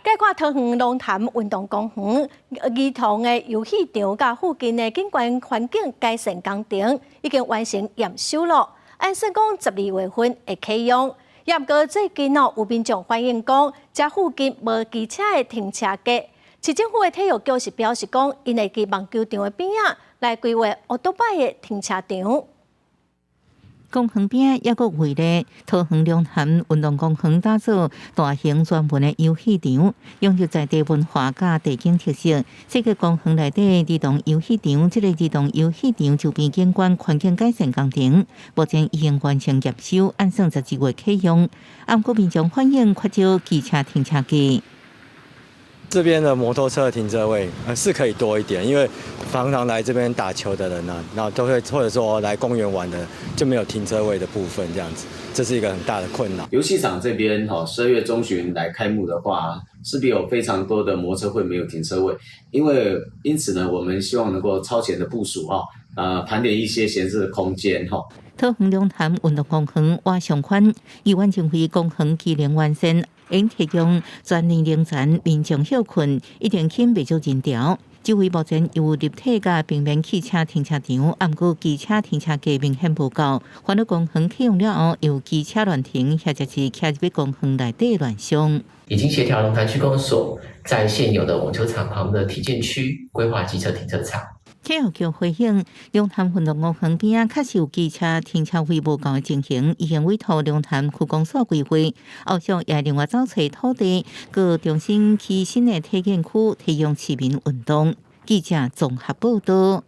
解看桃园龙潭运动公园儿童的游戏场甲附近的景观环境改善工程已经完成验收了，按说讲12月份会启用。也不过最近有民众反映讲，这附近无机车的停车格。市政府的体育局是表示讲，因会伫网球场的边仔来规划奥多拜的停车场。公园边也阁为了桃园龙潭运动公园打造大型专门的游戏场，融入在地文化甲地景特色。这个公园内底儿童游戏场，这个儿童游戏场周边景观环境改善工程，目前已经完成验收，按算12月启用。按过民众反映缺少机车停车格。这边的摩托车停车位是可以多一点，因为常常来这边打球的人啊，然后都会或者说来公园玩的就没有停车位的部分，这样子，这是一个很大的困扰。游戏场这边12月中旬来开幕的话，势必有非常多的摩托车会没有停车位，因此呢，我们希望能够超前的部署盘点一些闲置的空间桃园龙潭运动公园外上款，以完成为公园机能完善，应提供全年龄层民众休困，一定肯不足人潮。周围目前有立体甲平面汽车停车场，不过机车停车格明显不够。欢乐公园启用了后，有机车乱停，或者是骑入公园内底乱上。已经协调龙潭区公所在现有的网球场旁的体健区规划机车停车场。体育局回应，龙潭运动公园边确实有机车停车位无够的情形，已经委托龙潭区公所规划，后续也另外找找土地，佮重新起新的体验区，提供市民运动。记者综合报道。